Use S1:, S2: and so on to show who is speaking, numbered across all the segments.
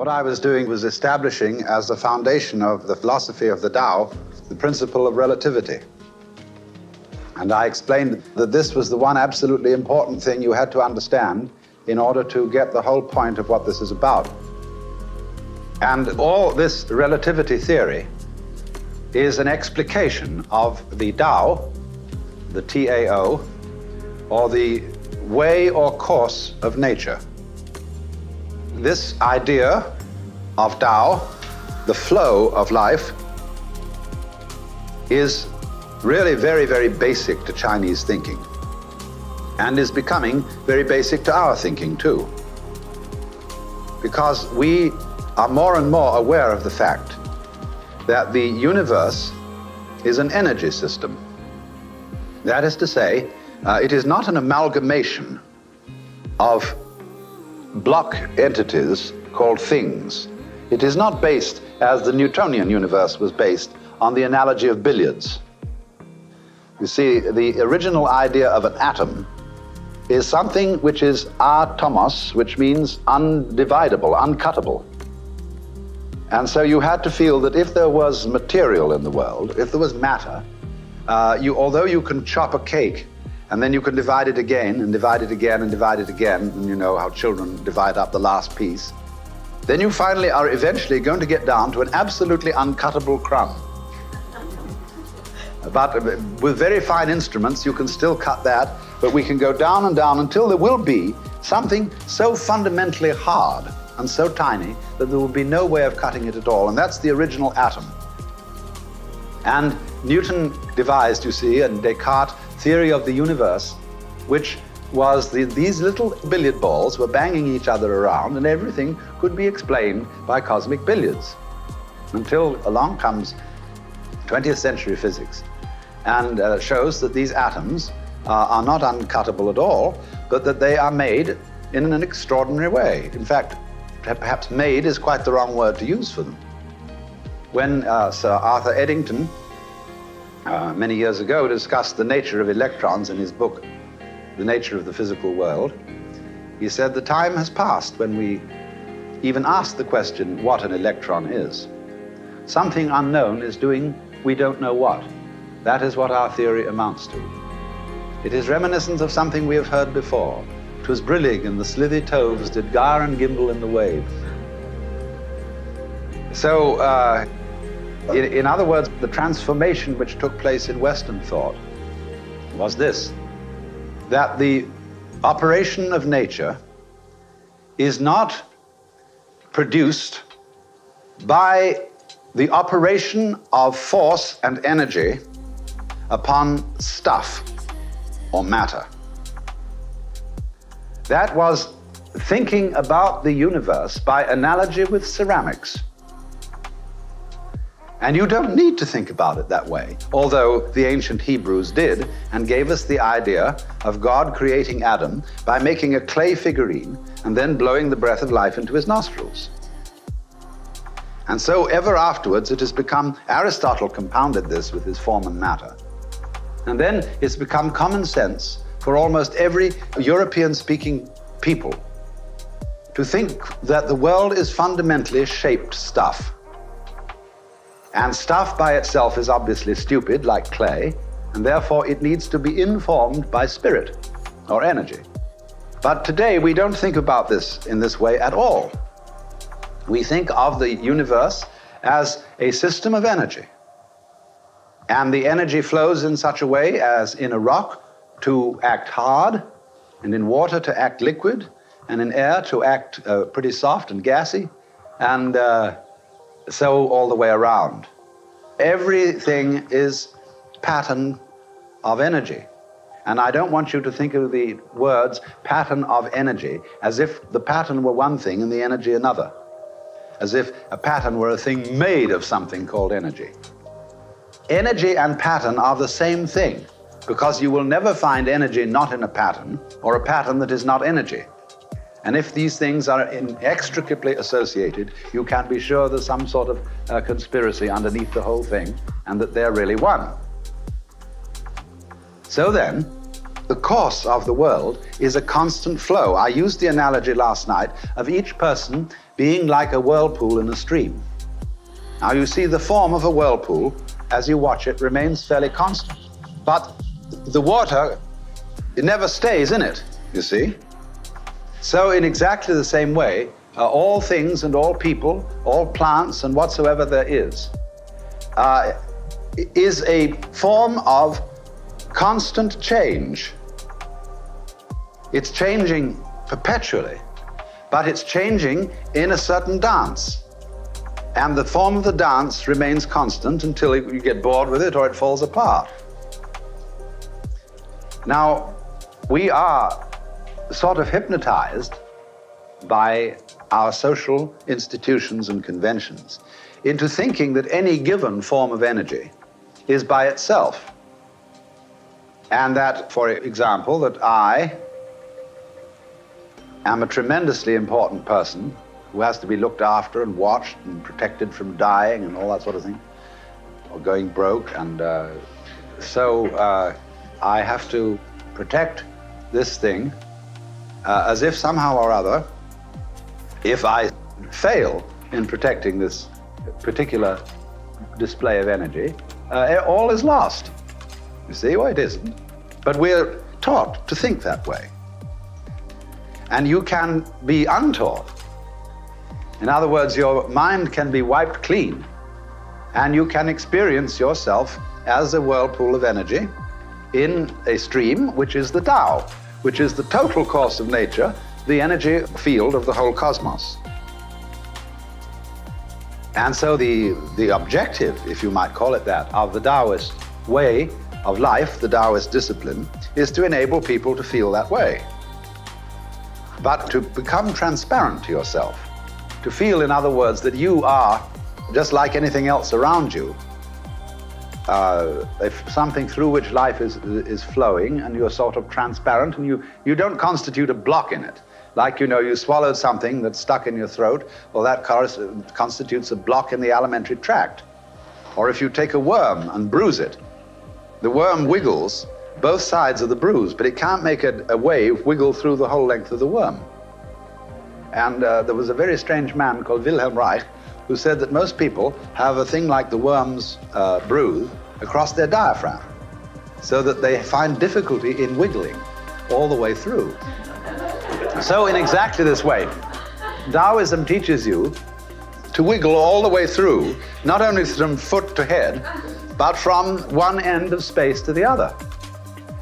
S1: What I was doing was establishing as the foundation of the philosophy of the Tao the principle of relativity. And I explained that this was the one absolutely important thing you had to understand in order to get the whole point of what this is about. And all this relativity theory is an explication of the Tao, the Tao, or the way or course of nature. This idea of Tao, the flow of life, is really very, very basic to Chinese thinking, and is becoming very basic to our thinking too. Because we are more and more aware of the fact that the universe is an energy system. That is to say, it is not an amalgamation of block entities called things. It is not based, as the Newtonian universe was based, on the analogy of billiards. You see, the original idea of an atom is something which is atomos, which means undividable, uncuttable. And so you had to feel that if there was material in the world, if there was matter, although you can chop a cake and then you can divide it again and divide it again and divide it again, and you know how children divide up the last piece, then you finally are eventually going to get down to an absolutely uncuttable crumb. But with very fine instruments, you can still cut that, but we can go down and down until there will be something so fundamentally hard and so tiny that there will be no way of cutting it at all, and that's the original atom. And Newton devised, you see, and Descartes, theory of the universe, which was these little billiard balls were banging each other around, and everything could be explained by cosmic billiards. Until along comes 20th century physics and shows that these atoms are not uncuttable at all, but that they are made in an extraordinary way. In fact, perhaps made is quite the wrong word to use for them. When Sir Arthur Eddington, many years ago, discussed the nature of electrons in his book, The Nature of the Physical World, he said the time has passed when we even ask the question what an electron is. Something unknown is doing we don't know what. That is what our theory amounts to. It is reminiscent of something we have heard before. 'Twas brillig and the slithy toves did gyre and gimble in the wave. So, in other words, the transformation which took place in Western thought was this, that the operation of nature is not produced by the operation of force and energy upon stuff or matter. That was thinking about the universe by analogy with ceramics. And you don't need to think about it that way, although the ancient Hebrews did and gave us the idea of God creating Adam by making a clay figurine and then blowing the breath of life into his nostrils. And so ever afterwards it has become, Aristotle compounded this with his form and matter. And then it's become common sense for almost every European-speaking people to think that the world is fundamentally shaped stuff. And stuff by itself is obviously stupid, like clay, and therefore it needs to be informed by spirit or energy. But today we don't think about this in this way at all. We think of the universe as a system of energy. And the energy flows in such a way as in a rock to act hard, and in water to act liquid, and in air to act pretty soft and gassy, and so all the way around. Everything is pattern of energy. And I don't want you to think of the words pattern of energy as if the pattern were one thing and the energy another, as if a pattern were a thing made of something called energy. Energy and pattern are the same thing, because you will never find energy not in a pattern, or a pattern that is not energy. And if these things are inextricably associated, you can be sure there's some sort of conspiracy underneath the whole thing, and that they're really one. So then, the course of the world is a constant flow. I used the analogy last night of each person being like a whirlpool in a stream. Now you see the form of a whirlpool, as you watch it, remains fairly constant. But the water, it never stays in it, you see. So in exactly the same way, all things and all people, all plants and whatsoever there is a form of constant change. It's changing perpetually, but it's changing in a certain dance. And the form of the dance remains constant until you get bored with it or it falls apart. Now, we are sort of hypnotized by our social institutions and conventions into thinking that any given form of energy is by itself. And that, for example, that I am a tremendously important person who has to be looked after and watched and protected from dying and all that sort of thing, or going broke. And so I have to protect this thing as if somehow or other, if I fail in protecting this particular display of energy, all is lost. You see? Well, it isn't. But we're taught to think that way. And you can be untaught. In other words, your mind can be wiped clean, and you can experience yourself as a whirlpool of energy in a stream, which is the Tao, which is the total course of nature, the energy field of the whole cosmos. And so the objective, if you might call it that, of the Taoist way of life, the Taoist discipline, is to enable people to feel that way. But to become transparent to yourself, to feel, in other words, that you are just like anything else around you, if something through which life is flowing, and you're sort of transparent, and you don't constitute a block in it. Like, you know, you swallowed something that's stuck in your throat, well, that constitutes a block in the alimentary tract. Or if you take a worm and bruise it, the worm wiggles both sides of the bruise, but it can't make a wave wiggle through the whole length of the worm. And there was a very strange man called Wilhelm Reich who said that most people have a thing like the worm's bruise across their diaphragm, so that they find difficulty in wiggling all the way through. So in exactly this way, Taoism teaches you to wiggle all the way through, not only from foot to head, but from one end of space to the other.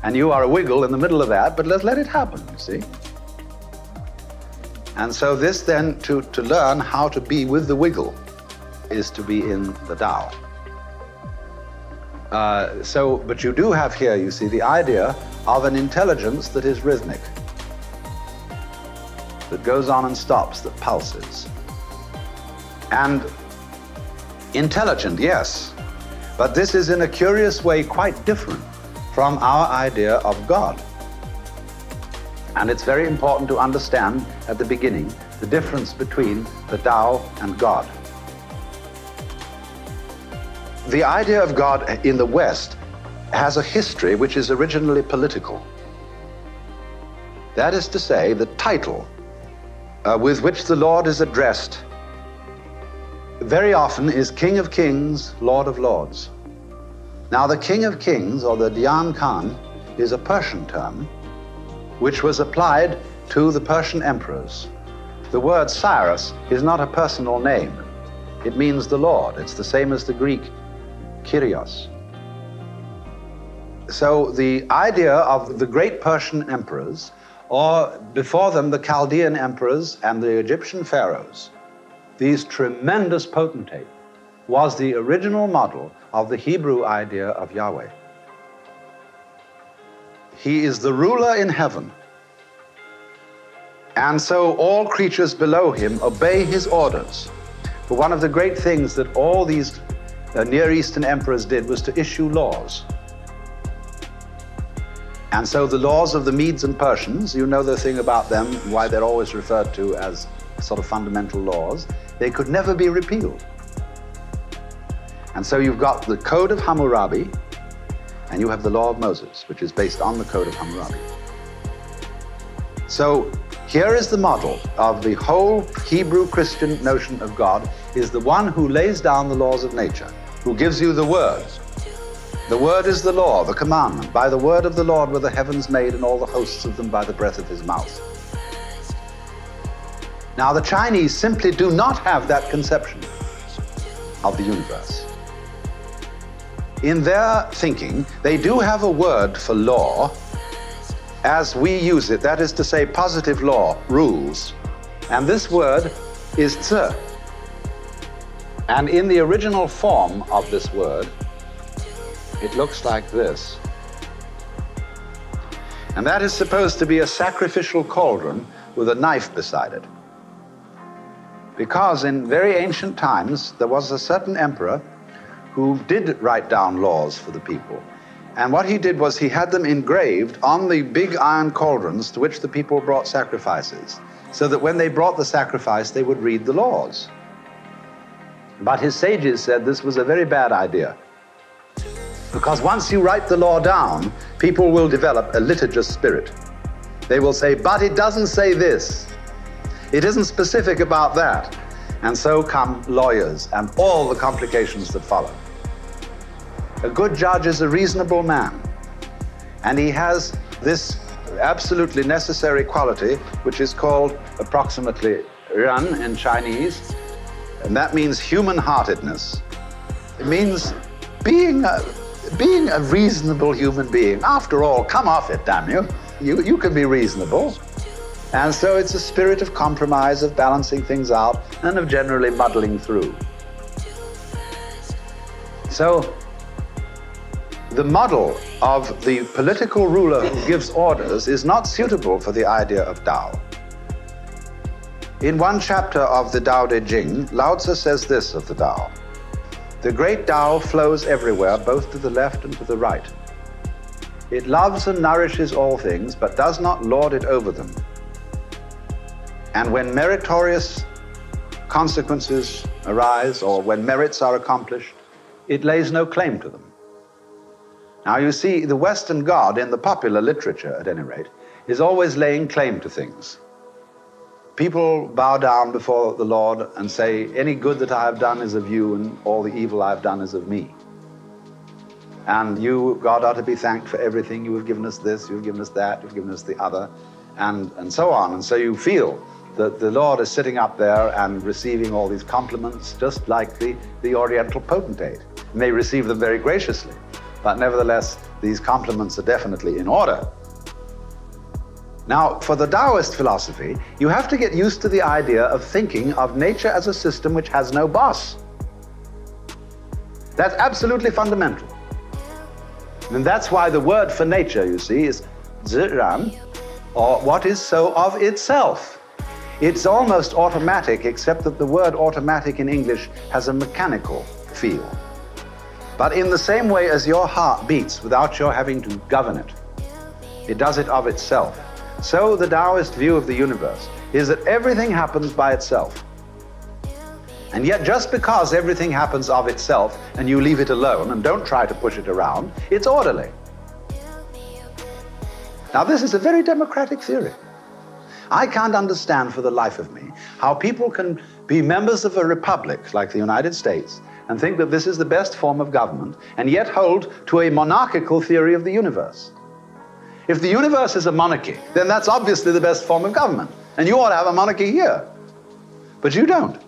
S1: And you are a wiggle in the middle of that, but let it happen, you see. And so this then, to learn how to be with the wiggle, is to be in the Tao. But you do have here, you see, the idea of an intelligence that is rhythmic, that goes on and stops, that pulses. And intelligent, yes, but this is in a curious way quite different from our idea of God. And it's very important to understand at the beginning the difference between the Tao and God. The idea of God in the West has a history which is originally political. That is to say, the title with which the Lord is addressed very often is King of Kings, Lord of Lords. Now, the King of Kings, or the Dian Khan, is a Persian term which was applied to the Persian emperors. The word Cyrus is not a personal name. It means the Lord. It's the same as the Greek Kyrios. So the idea of the great Persian emperors, or before them the Chaldean emperors and the Egyptian pharaohs, these tremendous potentates, was the original model of the Hebrew idea of Yahweh. He is the ruler in heaven. And so all creatures below him obey his orders. But one of the great things that all these Near Eastern emperors did was to issue laws. And so the laws of the Medes and Persians, you know the thing about them, why they're always referred to as sort of fundamental laws, they could never be repealed. And so you've got the Code of Hammurabi, and you have the Law of Moses, which is based on the Code of Hammurabi. So Here is the model of the whole Hebrew Christian notion of God, is the one who lays down the laws of nature, who gives you the Word. The Word is the law, the commandment. By the word of the Lord were the heavens made, and all the hosts of them by the breath of his mouth. Now, the Chinese simply do not have that conception of the universe. In their thinking, they do have a word for law as we use it, that is to say, positive law, rules. And this word is zi. And in the original form of this word, it looks like this. And that is supposed to be a sacrificial cauldron with a knife beside it. Because in very ancient times, there was a certain emperor who did write down laws for the people. And what he did was he had them engraved on the big iron cauldrons to which the people brought sacrifices, so that when they brought the sacrifice, they would read the laws. But his sages said this was a very bad idea, because once you write the law down, people will develop a litigious spirit. They will say, but it doesn't say this. It isn't specific about that. And so come lawyers and all the complications that follow. A good judge is a reasonable man, and he has this absolutely necessary quality, which is called approximately ren in Chinese, and that means human-heartedness. It means being a reasonable human being. After all, come off it, damn you. You can be reasonable. And so it's a spirit of compromise, of balancing things out, and of generally muddling through. So, the model of the political ruler who gives orders is not suitable for the idea of Tao. In one chapter of the Tao Te Ching, Lao Tzu says this of the Tao: the great Tao flows everywhere, both to the left and to the right. It loves and nourishes all things, but does not lord it over them. And when meritorious consequences arise, or when merits are accomplished, it lays no claim to them. Now you see, the Western God, in the popular literature at any rate, is always laying claim to things. People bow down before the Lord and say, any good that I have done is of you, and all the evil I have done is of me. And you, God, are to be thanked for everything. You have given us this, you have given us that, you've given us the other, and so on. And so you feel that the Lord is sitting up there and receiving all these compliments, just like the Oriental potentate. And they receive them very graciously. But nevertheless, these compliments are definitely in order. Now, for the Taoist philosophy, you have to get used to the idea of thinking of nature as a system which has no boss. That's absolutely fundamental. And that's why the word for nature, you see, is ziran, or what is so of itself. It's almost automatic, except that the word automatic in English has a mechanical feel. But in the same way as your heart beats without your having to govern it, it does it of itself. So the Taoist view of the universe is that everything happens by itself. And yet just because everything happens of itself and you leave it alone and don't try to push it around, it's orderly. Now this is a very democratic theory. I can't understand for the life of me how people can be members of a republic like the United States and think that this is the best form of government, and yet hold to a monarchical theory of the universe. If the universe is a monarchy, then that's obviously the best form of government, and you ought to have a monarchy here. But you don't.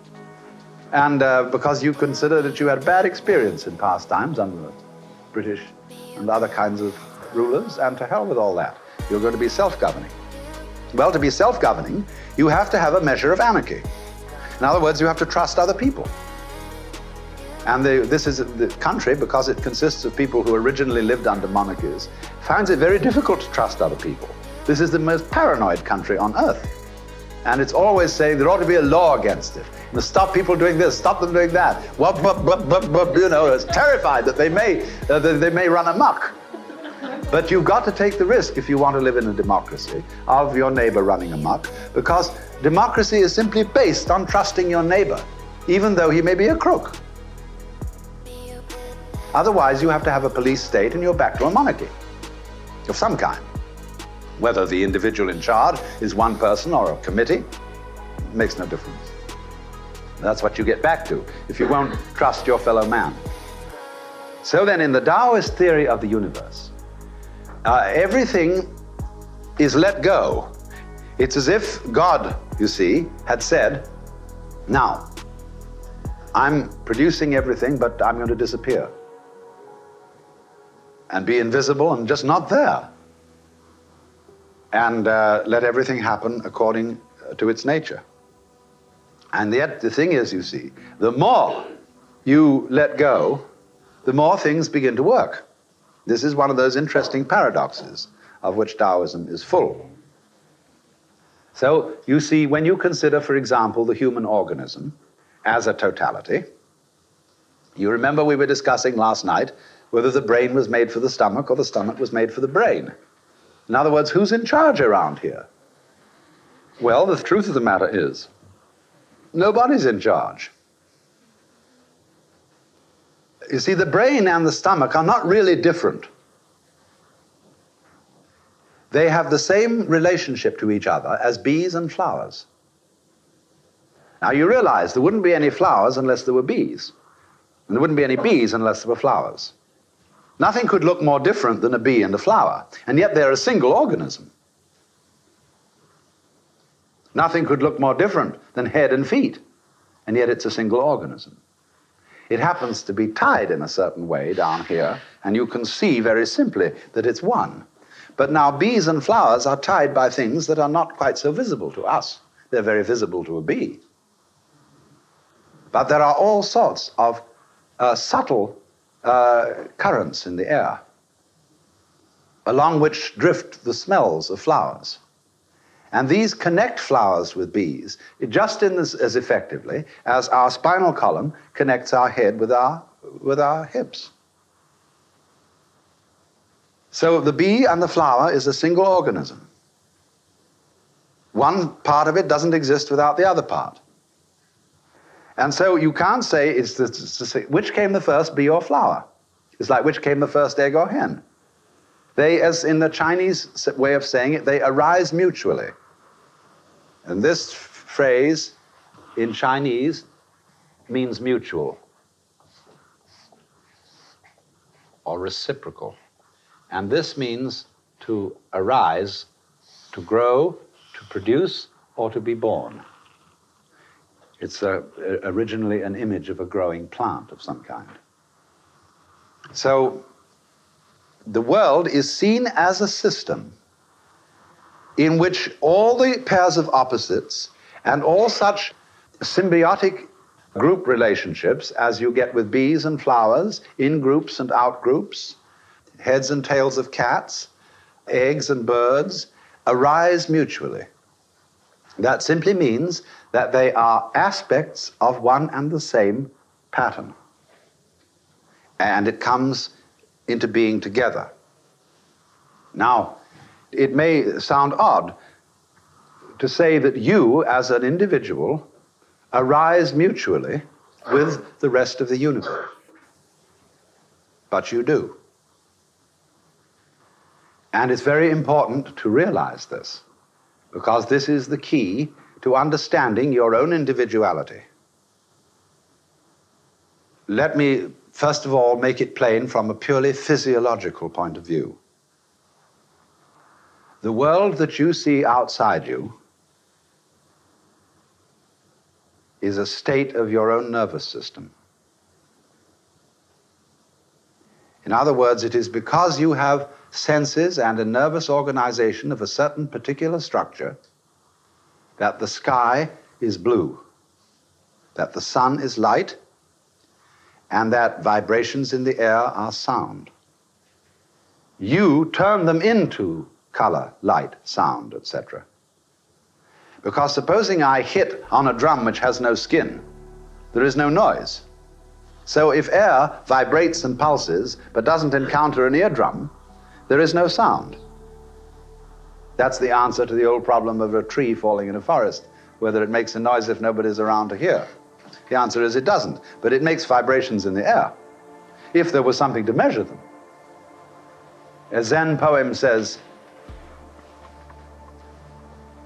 S1: And because you consider that you had bad experience in past times under the British and other kinds of rulers, and to hell with all that. You're going to be self-governing. Well, to be self-governing, you have to have a measure of anarchy. In other words, you have to trust other people. And this is the country, because it consists of people who originally lived under monarchies, finds it very difficult to trust other people. This is the most paranoid country on earth. And it's always saying there ought to be a law against it. You must stop people doing this, stop them doing that. You know, it's terrified that they may run amok. But you've got to take the risk, if you want to live in a democracy, of your neighbor running amok, because democracy is simply based on trusting your neighbor, even though he may be a crook. Otherwise, you have to have a police state and you're back to a monarchy of some kind. Whether the individual in charge is one person or a committee, makes no difference. That's what you get back to if you won't trust your fellow man. So then, in the Taoist theory of the universe, everything is let go. It's as if God, you see, had said, now, I'm producing everything, but I'm going to disappear and be invisible and just not there. And let everything happen according to its nature. And yet the thing is, you see, the more you let go, the more things begin to work. This is one of those interesting paradoxes of which Taoism is full. So you see, when you consider, for example, the human organism as a totality, you remember we were discussing last night whether the brain was made for the stomach or the stomach was made for the brain. In other words, who's in charge around here? Well, the truth of the matter is, nobody's in charge. You see, the brain and the stomach are not really different. They have the same relationship to each other as bees and flowers. Now, you realize there wouldn't be any flowers unless there were bees, and there wouldn't be any bees unless there were flowers. Nothing could look more different than a bee and a flower, and yet they're a single organism. Nothing could look more different than head and feet, and yet it's a single organism. It happens to be tied in a certain way down here, and you can see very simply that it's one. But now bees and flowers are tied by things that are not quite so visible to us. They're very visible to a bee. But there are all sorts of subtle currents in the air, along which drift the smells of flowers. And these connect flowers with bees just as effectively as our spinal column connects our head with our hips. So the bee and the flower is a single organism. One part of it doesn't exist without the other part. And so you can't say which came the first, bee or flower. It's like which came the first, egg or hen. They, as in the Chinese way of saying it, they arise mutually. And this phrase in Chinese means mutual or reciprocal. And this means to arise, to grow, to produce, or to be born. It's originally an image of a growing plant of some kind. So the world is seen as a system in which all the pairs of opposites and all such symbiotic group relationships as you get with bees and flowers, in groups and out groups, heads and tails of cats, eggs and birds, arise mutually. That simply means that they are aspects of one and the same pattern. And it comes into being together. Now, it may sound odd to say that you, as an individual, arise mutually with the rest of the universe. But you do. And it's very important to realize this, because this is the key to understanding your own individuality. Let me, first of all, make it plain from a purely physiological point of view. The world that you see outside you is a state of your own nervous system. In other words, it is because you have senses and a nervous organization of a certain particular structure that the sky is blue, that the sun is light, and that vibrations in the air are sound. You turn them into color, light, sound, etc. Because supposing I hit on a drum which has no skin, there is no noise. So if air vibrates and pulses but doesn't encounter an eardrum, there is no sound. That's the answer to the old problem of a tree falling in a forest, whether it makes a noise if nobody's around to hear. The answer is it doesn't, but it makes vibrations in the air, if there was something to measure them. A Zen poem says,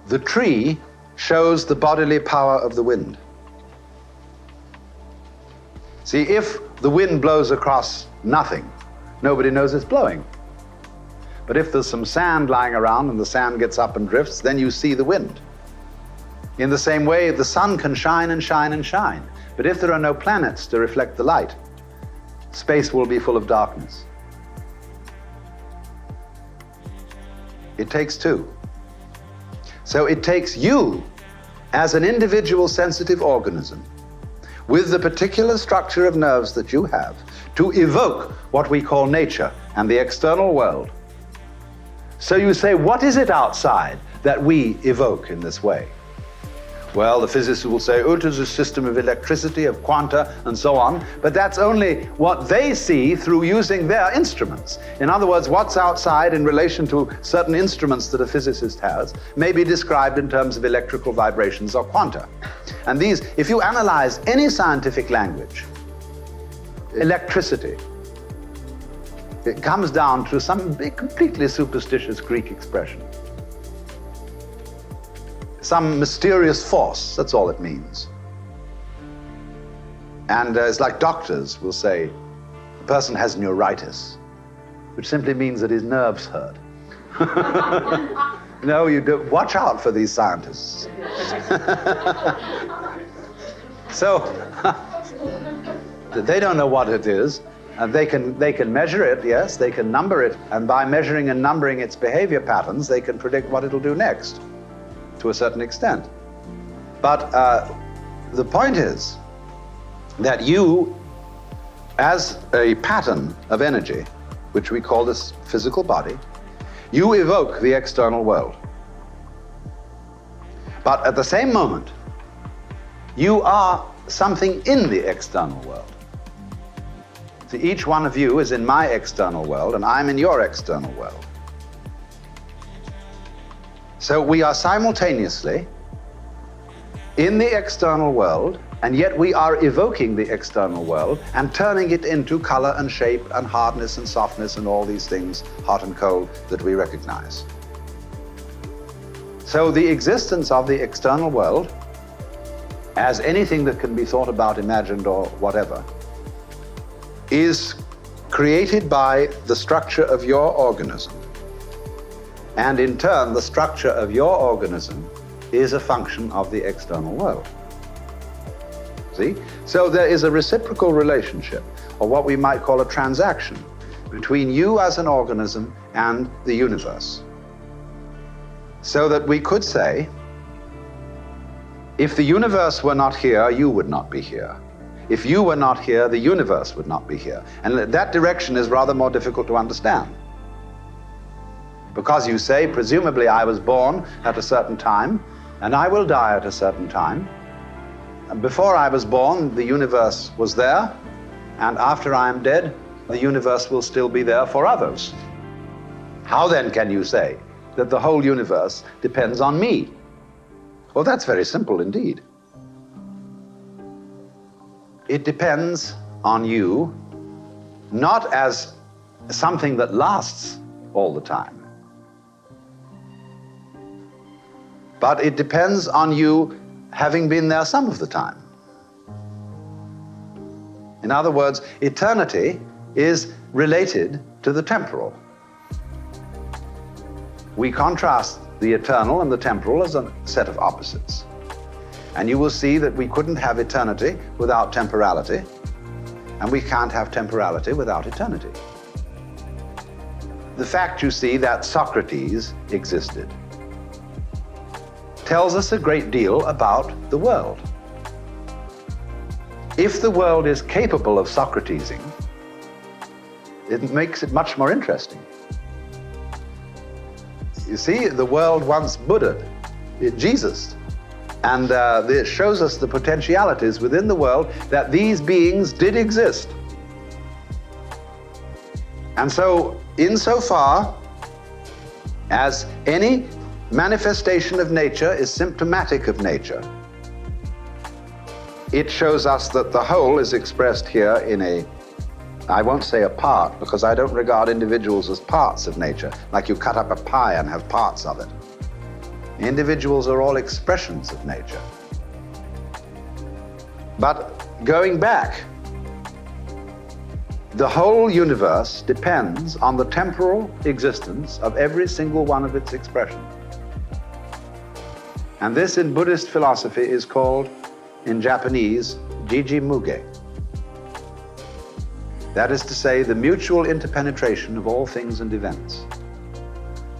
S1: The tree shows the bodily power of the wind. See, if the wind blows across nothing, nobody knows it's blowing. But if there's some sand lying around and the sand gets up and drifts, then you see the wind. In the same way, the sun can shine and shine and shine. But if there are no planets to reflect the light, space will be full of darkness. It takes two. So it takes you as an individual sensitive organism with the particular structure of nerves that you have to evoke what we call nature and the external world. So you say, what is it outside that we evoke in this way? Well, the physicists will say, oh, it is a system of electricity, of quanta, and so on. But that's only what they see through using their instruments. In other words, what's outside in relation to certain instruments that a physicist has may be described in terms of electrical vibrations or quanta. And these, if you analyze any scientific language, electricity, it comes down to some completely superstitious Greek expression. Some mysterious force, that's all it means. And it's like doctors will say, the person has neuritis, which simply means that his nerves hurt. No, you do. Watch out for these scientists. So, they don't know what it is. And they can measure it, yes, they can number it, and by measuring and numbering its behavior patterns, they can predict what it'll do next, to a certain extent. But the point is that you, as a pattern of energy, which we call this physical body, you evoke the external world. But at the same moment, you are something in the external world. See, each one of you is in my external world, and I'm in your external world. So we are simultaneously in the external world, and yet we are evoking the external world and turning it into color and shape and hardness and softness and all these things, hot and cold, that we recognize. So the existence of the external world, as anything that can be thought about, imagined, or whatever, is created by the structure of your organism. And in turn, the structure of your organism is a function of the external world. See? So there is a reciprocal relationship, or what we might call a transaction, between you as an organism and the universe. So that we could say, if the universe were not here, you would not be here. If you were not here, the universe would not be here. And that direction is rather more difficult to understand. Because you say, presumably I was born at a certain time, and I will die at a certain time. And before I was born, the universe was there, and after I am dead, the universe will still be there for others. How then can you say that the whole universe depends on me? Well, that's very simple indeed. It depends on you, not as something that lasts all the time, but it depends on you having been there some of the time. In other words, eternity is related to the temporal. We contrast the eternal and the temporal as a set of opposites. And you will see that we couldn't have eternity without temporality, and we can't have temporality without eternity. The fact, you see, that Socrates existed tells us a great deal about the world. If the world is capable of Socratesing, it makes it much more interesting. You see, the world once Buddha'd, Jesus. And this shows us the potentialities within the world that these beings did exist. And so, insofar as any manifestation of nature is symptomatic of nature, it shows us that the whole is expressed here in a, I won't say a part, because I don't regard individuals as parts of nature, like you cut up a pie and have parts of it. Individuals are all expressions of nature. But going back, the whole universe depends on the temporal existence of every single one of its expressions. And this in Buddhist philosophy is called, in Japanese, Jiji Muge. That is to say, the mutual interpenetration of all things and events.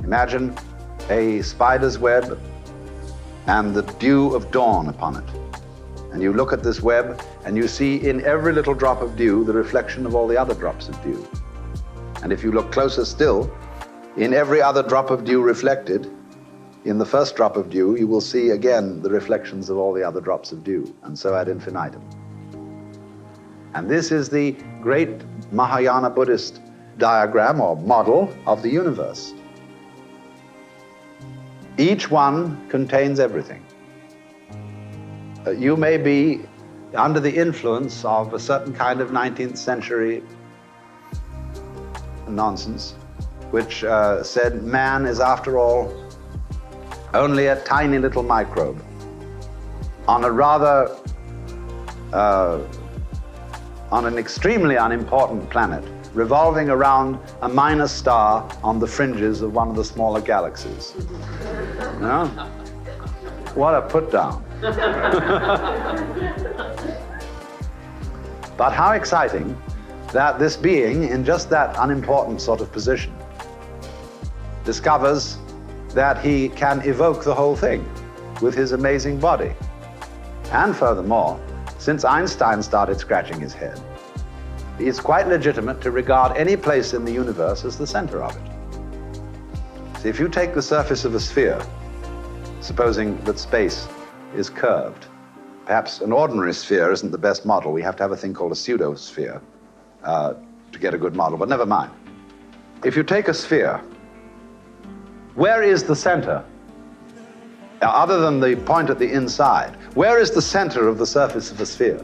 S1: Imagine a spider's web and the dew of dawn upon it. And you look at this web and you see in every little drop of dew the reflection of all the other drops of dew. And if you look closer still, in every other drop of dew reflected, in the first drop of dew, you will see again the reflections of all the other drops of dew, and so ad infinitum. And this is the great Mahayana Buddhist diagram or model of the universe. Each one contains everything. You may be under the influence of a certain kind of 19th century nonsense, which said man is, after all, only a tiny little microbe on a rather, on an extremely unimportant planet, revolving around a minor star on the fringes of one of the smaller galaxies. You know? What a put down. But how exciting that this being, in just that unimportant sort of position, discovers that he can evoke the whole thing with his amazing body. And furthermore, since Einstein started scratching his head, it's quite legitimate to regard any place in the universe as the center of it. See, if you take the surface of a sphere, supposing that space is curved, perhaps an ordinary sphere isn't the best model. We have to have a thing called a pseudosphere to get a good model, but never mind. If you take a sphere, where is the center? Other than the point at the inside, where is the center of the surface of a sphere?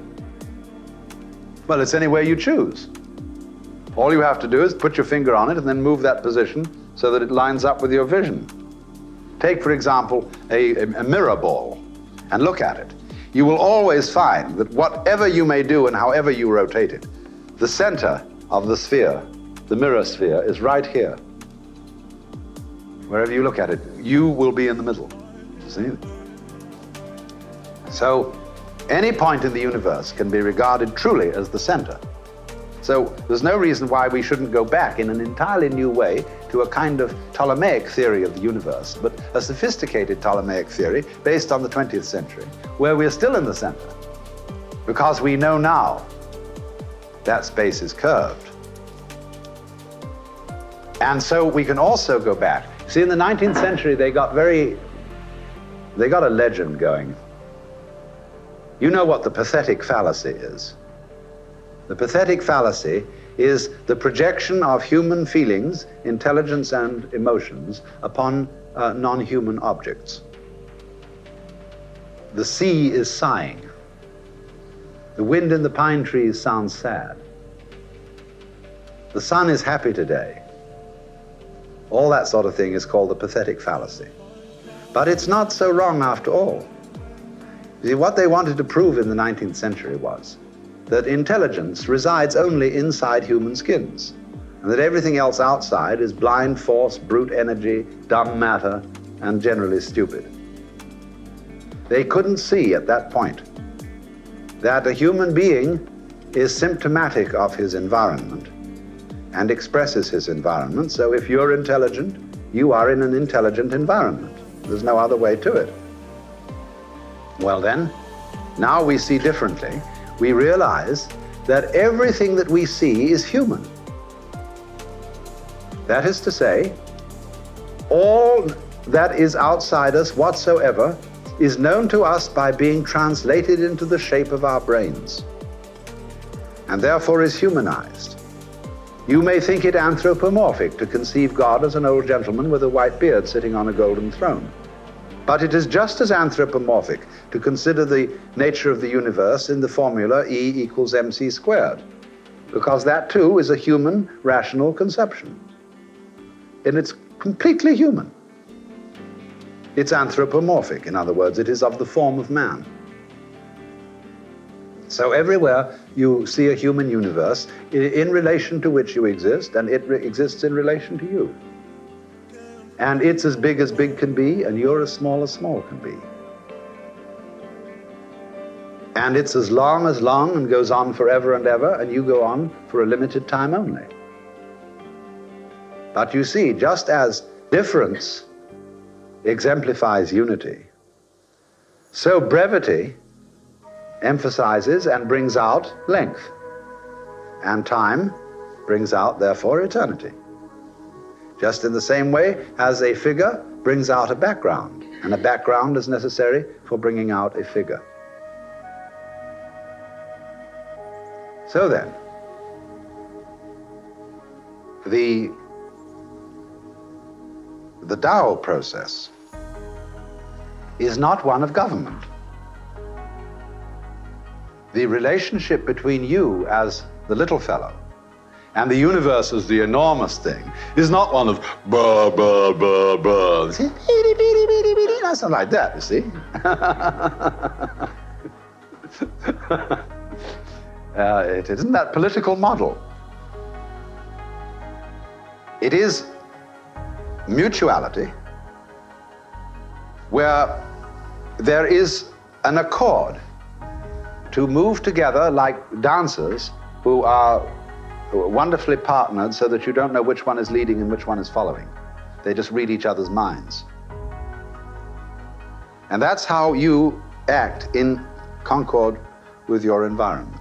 S1: Well, it's anywhere you choose. All you have to do is put your finger on it and then move that position so that it lines up with your vision. Take, for example, a mirror ball and look at it. You will always find that whatever you may do and however you rotate it, the center of the sphere, the mirror sphere, is right here. Wherever you look at it, you will be in the middle. See? So, any point in the universe can be regarded truly as the center. So, there's no reason why we shouldn't go back in an entirely new way to a kind of Ptolemaic theory of the universe, but a sophisticated Ptolemaic theory based on the 20th century, where we're still in the center, because we know now that space is curved. And so we can also go back. See, in the 19th century, they got a legend going. You know what the pathetic fallacy is. The pathetic fallacy is the projection of human feelings, intelligence, and emotions upon non-human objects. The sea is sighing. The wind in the pine trees sounds sad. The sun is happy today. All that sort of thing is called the pathetic fallacy. But it's not so wrong after all. You see, what they wanted to prove in the 19th century was that intelligence resides only inside human skins, and that everything else outside is blind force, brute energy, dumb matter, and generally stupid. They couldn't see at that point that a human being is symptomatic of his environment and expresses his environment. So if you're intelligent, you are in an intelligent environment. There's no other way to it. Well then, now we see differently. We realize that everything that we see is human. That is to say, all that is outside us whatsoever is known to us by being translated into the shape of our brains, and therefore is humanized. You may think it anthropomorphic to conceive God as an old gentleman with a white beard sitting on a golden throne. But it is just as anthropomorphic to consider the nature of the universe in the formula E = mc squared, because that too is a human, rational conception. And it's completely human. It's anthropomorphic. In other words, it is of the form of man. So everywhere you see a human universe in relation to which you exist, and it exists in relation to you. And it's as big can be, and you're as small can be. And it's as long and goes on forever and ever, and you go on for a limited time only. But you see, just as difference exemplifies unity, so brevity emphasizes and brings out length, and time brings out, therefore, eternity. Just in the same way as a figure brings out a background, and a background is necessary for bringing out a figure. So then, the Tao process is not one of government. The relationship between you as the little fellow and the universe as the enormous thing is not one of blah, blah, blah, blah. See? That's not like that, you see. It isn't that political model. It is mutuality where there is an accord to move together like dancers who are wonderfully partnered so that you don't know which one is leading and which one is following. They just read each other's minds. And that's how you act in concord with your environment.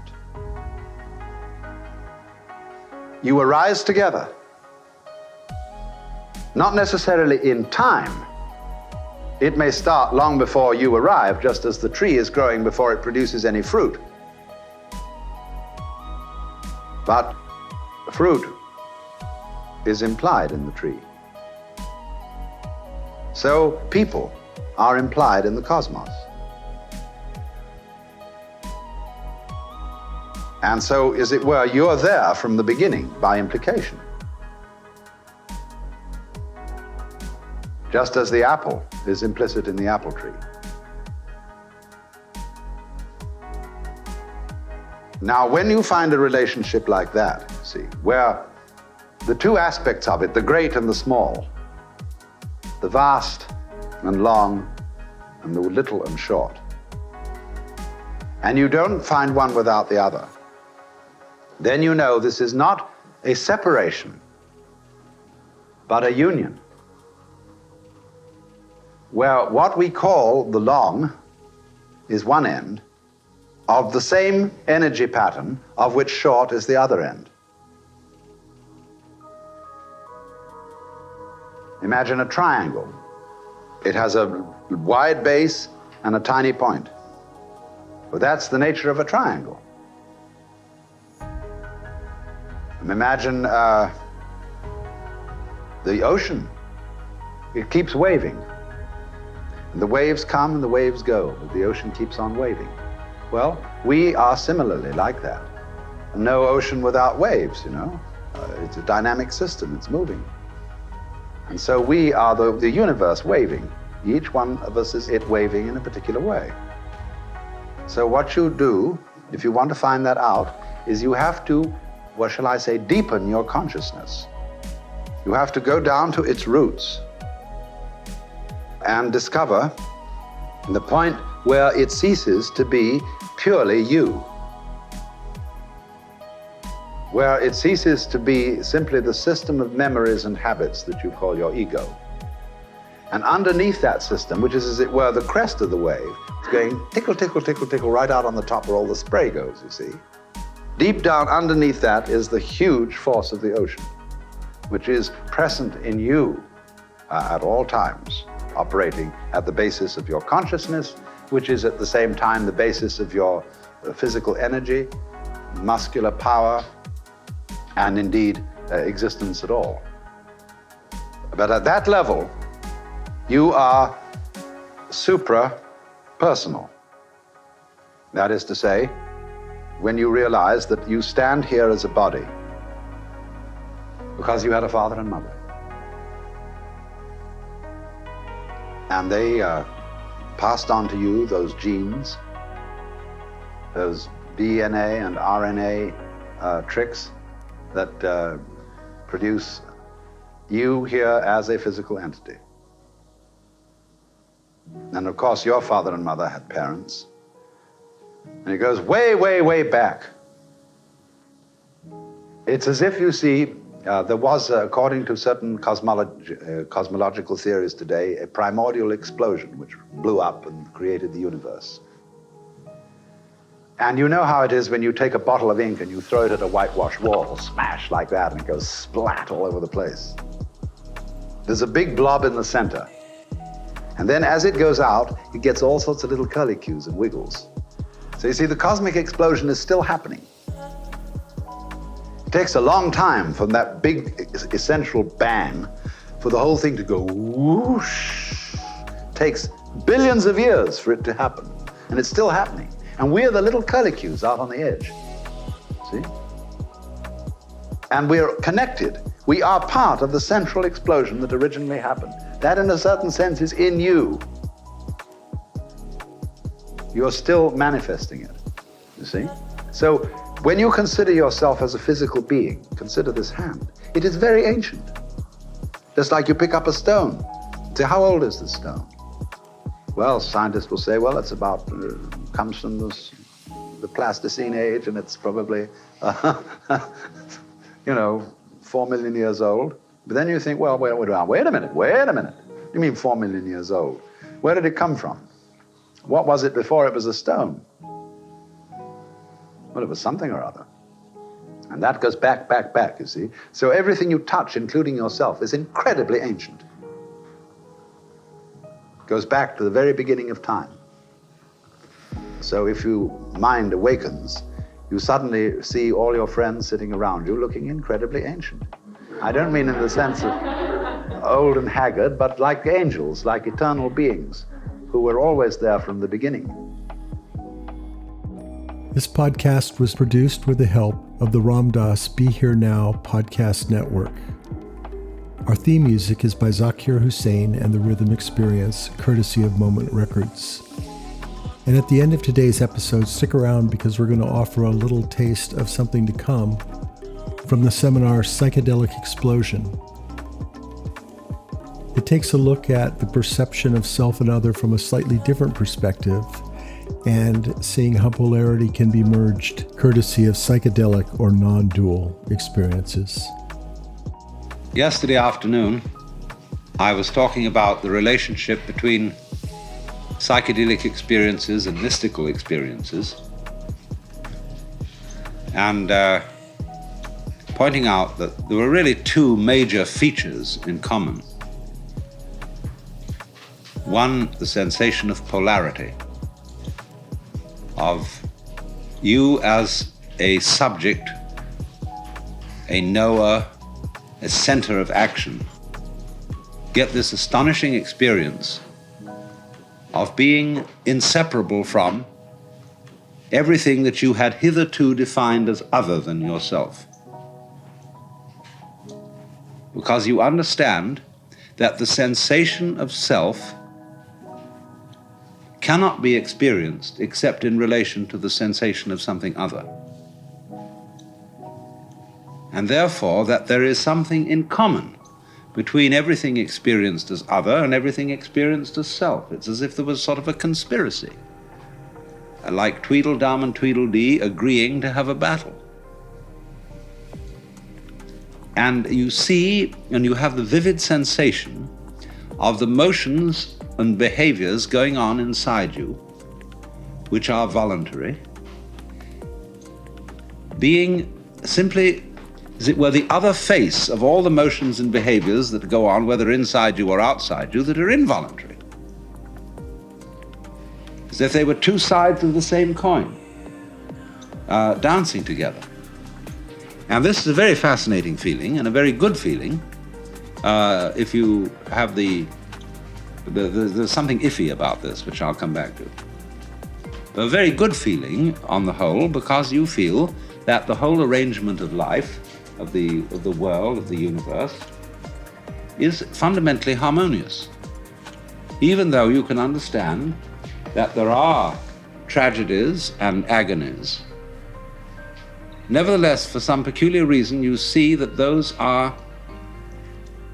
S1: You arise together, not necessarily in time. It may start long before you arrive, just as the tree is growing before it produces any fruit. But fruit is implied in the tree. So people are implied in the cosmos. And so, as it were, you're there from the beginning by implication. Just as the apple is implicit in the apple tree. Now, when you find a relationship like that, see, where the two aspects of it, the great and the small, the vast and long, and the little and short, and you don't find one without the other, then you know this is not a separation, but a union, where what we call the long is one end of the same energy pattern of which short is the other end. Imagine a triangle. It has a wide base and a tiny point. Well, that's the nature of a triangle. Imagine the ocean. It keeps waving. And the waves come and the waves go, but the ocean keeps on waving. Well, we are similarly like that. No ocean without waves, you know. It's a dynamic system, it's moving. And so we are the universe waving. Each one of us is it waving in a particular way. So what you do, if you want to find that out, is you have to, what shall I say, deepen your consciousness. You have to go down to its roots and discover the point where it ceases to be purely you, where it ceases to be simply the system of memories and habits that you call your ego. And underneath that system, which is, as it were, the crest of the wave, it's going tickle, tickle, tickle, tickle, right out on the top where all the spray goes, you see. Deep down underneath that is the huge force of the ocean, which is present in you at all times, operating at the basis of your consciousness, which is at the same time the basis of your physical energy, muscular power, and indeed existence at all. But at that level, you are supra-personal. That is to say, when you realize that you stand here as a body because you had a father and mother. And they passed on to you those genes, those DNA and RNA tricks that produce you here as a physical entity. And of course, your father and mother had parents. And it goes way, way, way back. It's as if you see, there was, according to certain cosmological theories today, a primordial explosion which blew up and created the universe. And you know how it is when you take a bottle of ink and you throw it at a whitewashed wall, smash like that, and it goes splat all over the place. There's a big blob in the center. And then as it goes out, it gets all sorts of little curlicues and wiggles. So you see, the cosmic explosion is still happening. It takes a long time from that big essential bang for the whole thing to go whoosh. It takes billions of years for it to happen, and it's still happening. And we're the little curlicues out on the edge, see? And we're connected. We are part of the central explosion that originally happened. That, in a certain sense, is in you. You're still manifesting it, you see? So when you consider yourself as a physical being, consider this hand. It is very ancient. Just like you pick up a stone. Say, how old is this stone? Well, scientists will say, well, it's about, comes from the Pleistocene age, and it's probably, 4 million years old. But then you think, well, wait a minute. You mean 4 million years old? Where did it come from? What was it before it was a stone? Well, it was something or other. And that goes back, you see. So everything you touch, including yourself, is incredibly ancient. It goes back to the very beginning of time. So if your mind awakens, you suddenly see all your friends sitting around you looking incredibly ancient. I don't mean in the sense of old and haggard, but like angels, like eternal beings who were always there from the beginning.
S2: This podcast was produced with the help of the Ram Dass Be Here Now podcast network. Our theme music is by Zakir Hussain and the Rhythm Experience, courtesy of Moment Records. And at the end of today's episode, stick around because we're going to offer a little taste of something to come from the seminar Psychedelic Explosion. It takes a look at the perception of self and other from a slightly different perspective and seeing how polarity can be merged, courtesy of psychedelic or non-dual experiences.
S3: Yesterday afternoon, I was talking about the relationship between psychedelic experiences and mystical experiences, and pointing out that there were really two major features in common. One, the sensation of polarity, of you as a subject, a knower, a center of action, get this astonishing experience of being inseparable from everything that you had hitherto defined as other than yourself. Because you understand that the sensation of self cannot be experienced except in relation to the sensation of something other. And therefore that there is something in common between everything experienced as other and everything experienced as self. It's as if there was sort of a conspiracy, like Tweedledum and Tweedledee agreeing to have a battle. And you see, and you have the vivid sensation of the motions and behaviors going on inside you, which are voluntary, being simply, as it were, the other face of all the motions and behaviors that go on, whether inside you or outside you, that are involuntary. As if they were two sides of the same coin, dancing together. And this is a very fascinating feeling and a very good feeling if you have there's something iffy about this, which I'll come back to. A very good feeling on the whole, because you feel that the whole arrangement of life, of the world, of the universe, is fundamentally harmonious. even though you can understand that there are tragedies and agonies. Nevertheless, for some peculiar reason, you see that those are,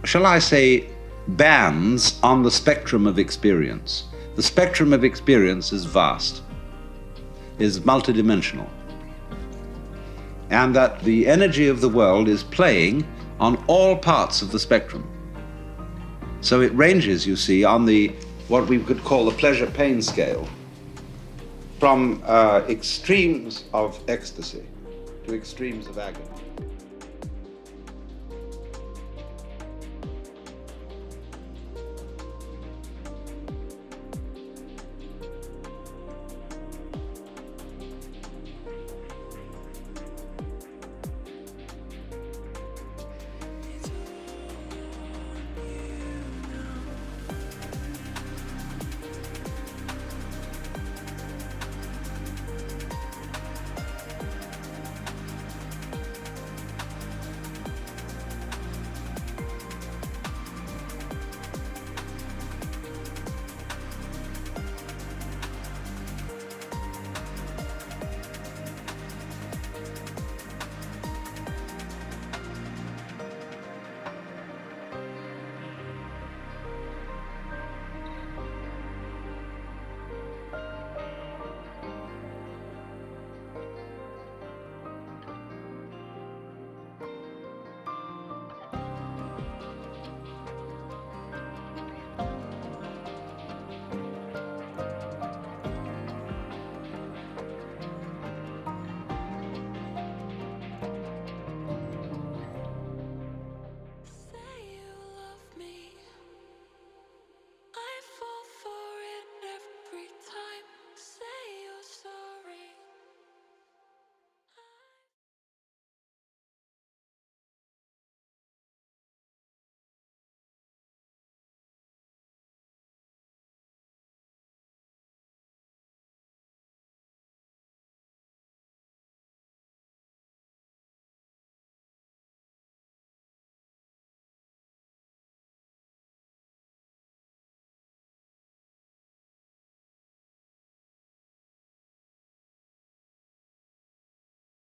S3: shall I say, bands on the spectrum of experience. The spectrum of experience is vast, is multidimensional, and that the energy of the world is playing on all parts of the spectrum. So it ranges, you see, on the what we could call the pleasure-pain scale, from extremes of ecstasy to extremes of agony.